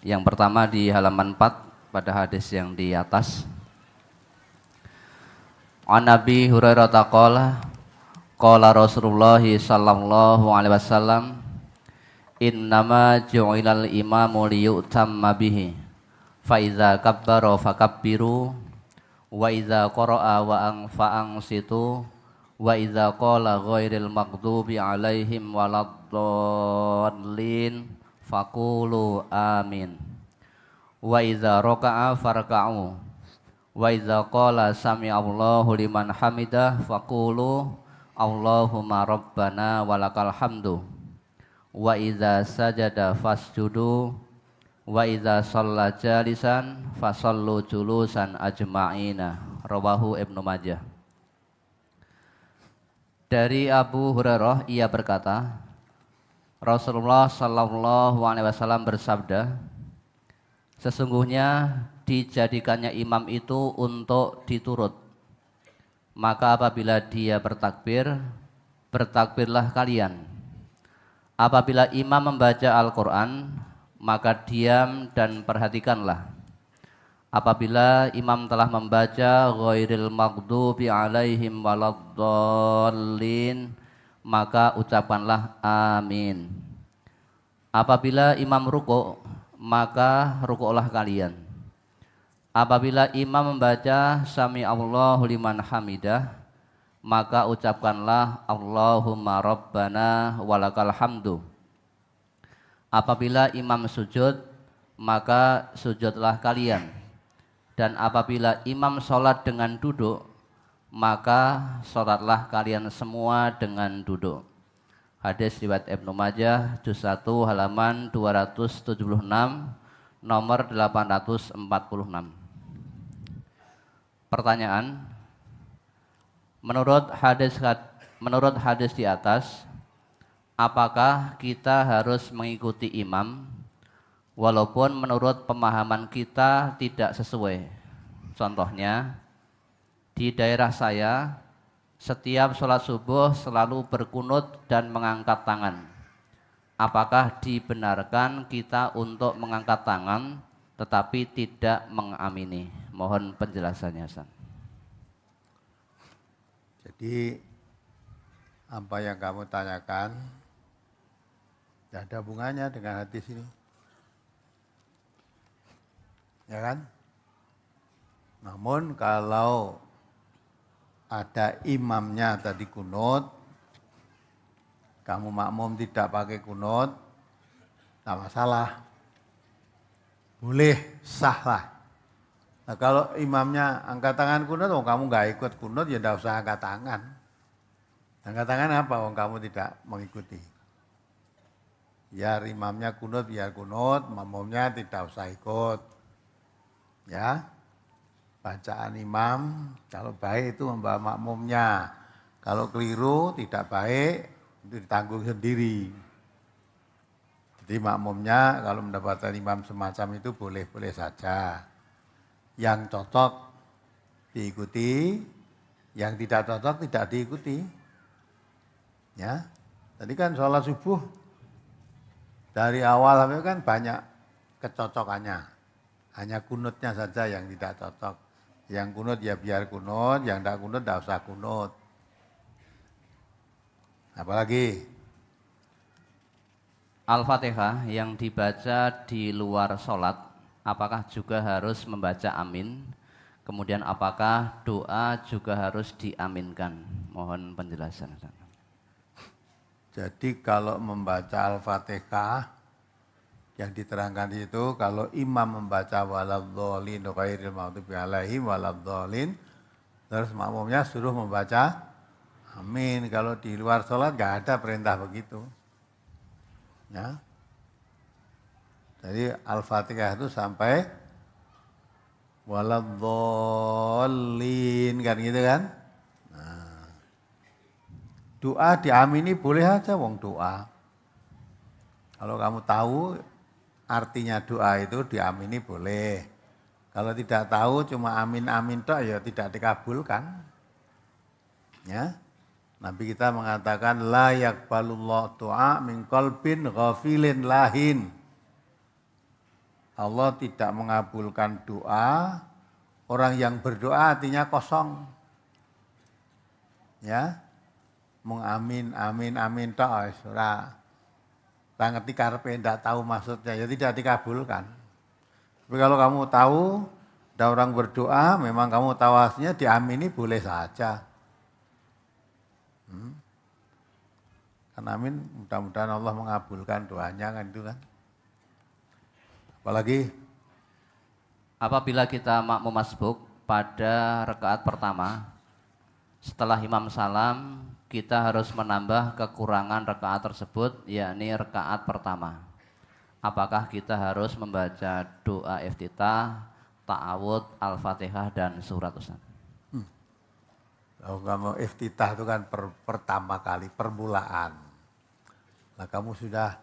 Yang pertama di halaman 4 pada hadis yang di atas. An Nabi Hurairah qala Rasulullah sallallahu alaihi wasallam innama ju'ilal imamu liyutamma bihi fa idza kabbara fakabbiru wa idza qara'a fa ansitu wa idza qala ghairil maghdubi alaihim waladdallin faqulu amin wa idza raka'a farka'u wa idza qala sami'allahu liman hamidah faqulu Allahumma rabbana walakal hamdu wa idza sajada fasjudu wa idza shalla jalisan fasallu julusan ajma'ina. Rawahu Ibnu Majah. Dari Abu Hurairah ia berkata, Rasulullah sallallahu alaihi wasallam bersabda, sesungguhnya dijadikannya imam itu untuk diturut. Maka apabila dia bertakbir, bertakbirlah kalian. Apabila imam membaca Al-Quran, maka diam dan perhatikanlah. Apabila imam telah membaca ghairil maghdubi alaihim waladdallin, maka ucapkanlah amin. Apabila imam rukuk, maka rukuklah kalian. Apabila imam membaca sami Allahu liman hamidah, maka ucapkanlah Allahumma rabbana walakal hamdu. Apabila imam sujud, maka sujudlah kalian. Dan apabila imam sholat dengan duduk, maka sholatlah kalian semua dengan duduk. Hadis riwayat Ibnu Majah, juz 1 halaman 276, nomor 846. Pertanyaan, menurut hadis di atas, apakah kita harus mengikuti imam walaupun menurut pemahaman kita tidak sesuai? Contohnya, di daerah saya setiap sholat subuh selalu berkunut dan mengangkat tangan. Apakah dibenarkan kita untuk mengangkat tangan tetapi tidak mengamini? Mohon penjelasannya, Ustaz. Jadi apa yang kamu tanyakan tidak ada hubungannya dengan hadis ini. Ya kan? Namun kalau ada imamnya tadi kunut, kamu makmum tidak pakai kunut, tak masalah. Boleh, sah lah. Nah, kalau imamnya angkat tangan kunut, kamu nggak ikut kunut, ya tidak usah angkat tangan. Angkat tangan apa? Kamu tidak mengikuti. Biar imamnya kunut, biar kunut, makmumnya tidak usah ikut. Ya, bacaan imam kalau baik itu membawa makmumnya, kalau keliru tidak baik itu ditanggung sendiri. Jadi makmumnya kalau mendapatkan imam semacam itu boleh-boleh saja. Yang cocok diikuti, yang tidak cocok tidak diikuti. Ya, tadi kan sholat subuh dari awal sampai kan banyak kecocokannya. Hanya kunutnya saja yang tidak cocok. Yang kunut ya biar kunut, yang tidak kunut tidak usah kunut. Apalagi? Al-Fatihah yang dibaca di luar sholat, apakah juga harus membaca amin? Kemudian apakah doa juga harus diaminkan? Mohon penjelasan. Jadi kalau membaca Al-Fatihah, yang diterangkan di situ, kalau imam membaca waladhdallin ghairil maghdubi alaihim waladhdallin, terus makmumnya suruh membaca amin. Kalau di luar sholat nggak ada perintah begitu. Ya. Jadi Al-Fatihah itu sampai waladhdallin kan gitu kan. Nah, doa diamini boleh aja wong doa. Kalau kamu tahu artinya doa itu diamini boleh. Kalau tidak tahu cuma amin-amin tok ya tidak dikabulkan. Ya. Nabi kita mengatakan la yaqbalullahu du'a min qalbin ghafilin lahin. Allah tidak mengabulkan doa, orang yang berdoa artinya kosong. Ya. Mung amin, amin, amin tok wis ora. Ora ngerti karepe, ndak tahu maksudnya, ya tidak dikabulkan. Tapi kalau kamu tahu, ada orang berdoa, memang kamu tahu hasilnya, diamini boleh saja. Kan amin, mudah-mudahan Allah mengabulkan doanya kan itu kan. Apalagi Apabila kita makmum masbuk pada rakaat pertama, setelah imam salam, kita harus menambah kekurangan rakaat tersebut, yakni rakaat pertama. Apakah kita harus membaca doa iftitah, ta'awud, al-fatihah, dan surat Ustaz? kalau kamu iftitah itu kan pertama kali, permulaan. Nah kamu sudah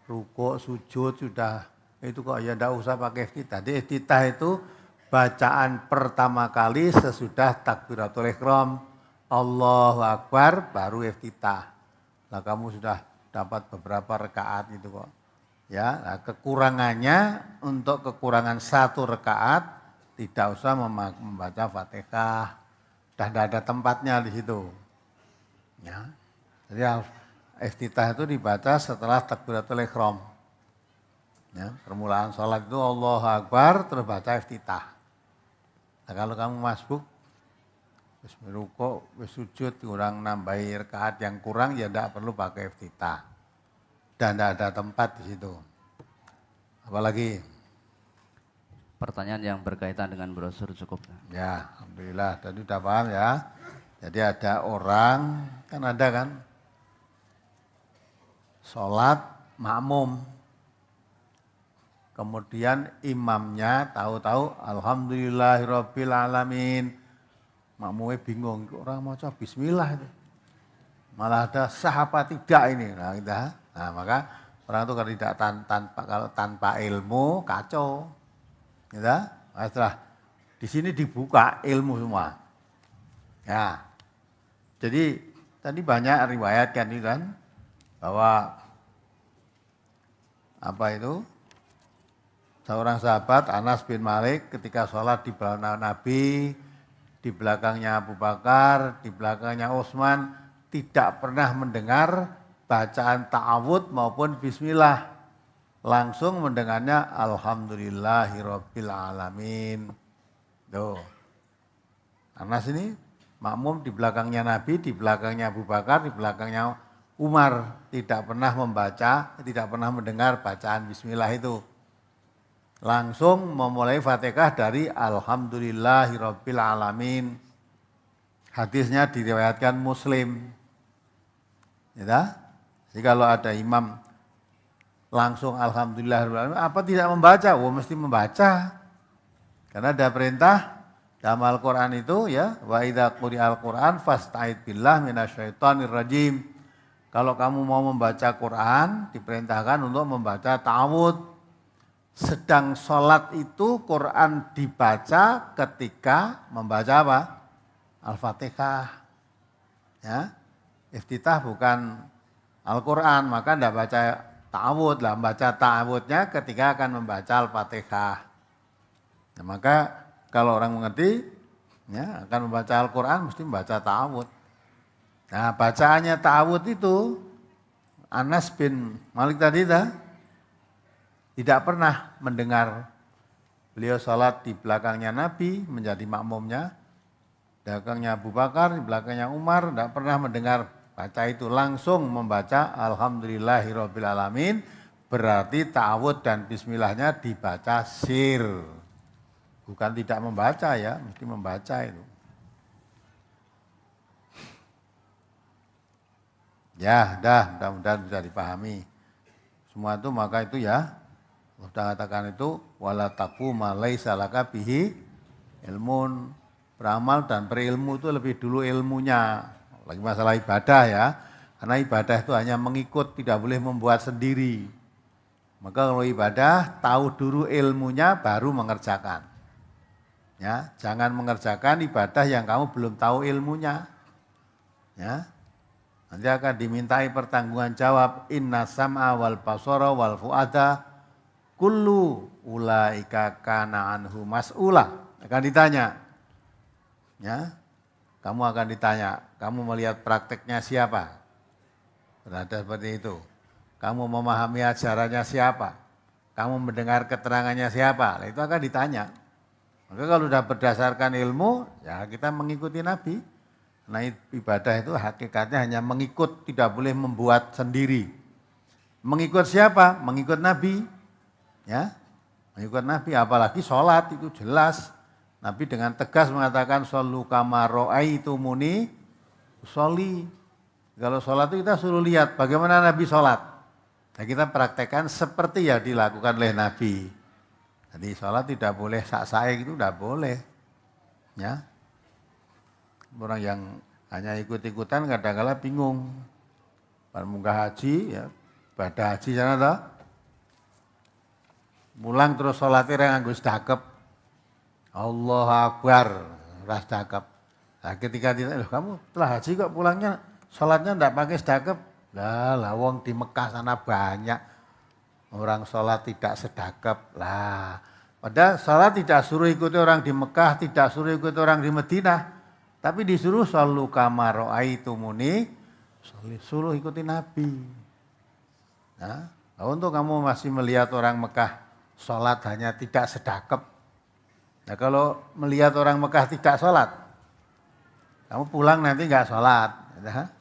rukuk, sujud, sudah itu kok ya enggak usah pakai iftitah. Jadi iftitah itu bacaan pertama kali sesudah takbiratul ihram, Allahu Akbar, baru iftitah. Nah kamu sudah dapat beberapa rakaat gitu kok. Ya, nah kekurangannya untuk kekurangan 1 rakaat tidak usah membaca Fatihah, dan tidak ada tempatnya di situ. Ya, jadi iftitah itu dibaca setelah takbiratul ihram. Ya, permulaan sholat itu Allahu Akbar terus baca iftitah. Nah kalau kamu masbuk, wis rukuk, wis sujud, kurang nambahi rakaat yang kurang, ya tidak perlu pakai iftitah. Dan tidak ada tempat di situ. Apalagi? Pertanyaan yang berkaitan dengan brosur cukup. Ya, alhamdulillah. Tadi udah paham ya. Jadi ada orang, kan ada kan, sholat makmum. Kemudian imamnya tahu-tahu alhamdulillahirabbil alamin. Makmumnya bingung, orang mau coba bismillah itu. Malah ada sah apa tidak ini. Nah, maka orang itu kalau tidak tanpa ilmu kacau. Gitu. Nah, setelah di sini dibuka ilmu semua. Ya. Jadi tadi banyak riwayat kan itu kan bahwa apa itu? Seorang sahabat Anas bin Malik ketika sholat di belakang Nabi, di belakangnya Abu Bakar, di belakangnya Utsman, tidak pernah mendengar bacaan ta'awud maupun bismillah. Langsung mendengarnya alhamdulillahirabbil alamin. Tuh. Anas ini makmum di belakangnya Nabi, di belakangnya Abu Bakar, di belakangnya Umar, tidak pernah membaca, tidak pernah mendengar bacaan bismillah itu. Langsung memulai Fatihah dari alhamdulillahirabbil alamin. Hadisnya diriwayatkan Muslim. Ya, jadi kalau ada imam langsung alhamdulillahirabbil alamin, apa tidak membaca? Oh, mesti membaca. Karena ada perintah dalam Al-Qur'an itu ya, wa idza quri'al Qur'an fasta'id billah minasyaitonir rajim. Kalau kamu mau membaca Quran, diperintahkan untuk membaca ta'awud. Sedang sholat itu Quran dibaca ketika membaca apa? Al-Fatihah. Ya, iftitah bukan Al-Quran, maka tidak baca ta'awud lah. Membaca ta'awudnya ketika akan membaca Al-Fatihah. Nah, maka kalau orang mengerti, ya, akan membaca Al-Quran mesti membaca ta'awud. Nah, bacaannya ta'awud itu Anas bin Malik tadi tidak pernah mendengar beliau sholat di belakangnya Nabi menjadi makmumnya, di belakangnya Abu Bakar, di belakangnya Umar, tidak pernah mendengar baca itu, langsung membaca alhamdulillahirabbil alamin, berarti ta'awud dan bismillahnya dibaca sir, bukan tidak membaca ya, mesti membaca itu. Ya, mudah-mudahan bisa dipahami. Semua itu maka itu ya, sudah katakan itu wala taquma laisa laka bihi ilmun. Beramal dan berilmu itu lebih dulu ilmunya. Lagi masalah ibadah ya. Karena ibadah itu hanya mengikut, tidak boleh membuat sendiri. Maka kalau ibadah tahu dulu ilmunya baru mengerjakan. Ya, jangan mengerjakan ibadah yang kamu belum tahu ilmunya. Ya. Nanti akan dimintai pertanggungan jawab inna sam'a wal basara wal fuada kullu ulaika kana anhu mas'ula. Akan ditanya. Ya. Kamu akan ditanya, kamu melihat prakteknya siapa? Berada seperti itu. Kamu memahami ajarannya siapa? Kamu mendengar keterangannya siapa? Nah, itu akan ditanya. Maka kalau sudah berdasarkan ilmu, ya kita mengikuti Nabi. Nah, ibadah itu hakikatnya hanya mengikut, tidak boleh membuat sendiri. Mengikut siapa? Mengikut Nabi. Ya, mengikut Nabi, apalagi sholat itu jelas. Nabi dengan tegas mengatakan shollu kama ra'aitumuni usolli. Kalau sholat itu kita suruh lihat bagaimana Nabi sholat. Nah, kita praktekkan seperti yang dilakukan oleh Nabi. Jadi sholat tidak boleh sak-sae itu tidak boleh. Ya. Orang yang hanya ikut-ikutan kadang-kadang bingung. Pada munggah haji, ya, pada haji sana toh. Mulang terus sholatnya yang nganggo sedekap. Allahu Akbar, ras dakep. Nah, ketika ditanya, kamu telah haji kok pulangnya sholatnya enggak pakai sedekap? Lah wong di Mekah sana banyak orang sholat tidak sedekap. Lah, padahal sholat tidak suruh ikuti orang di Mekah, tidak suruh ikuti orang di Madinah, tapi disuruh shollu kama ra'aitumuni, suruh ikuti Nabi. Nah, untuk kamu masih melihat orang Mekah sholat hanya tidak sedekap. Nah, kalau melihat orang Mekah tidak sholat, kamu pulang nanti nggak sholat. Ya.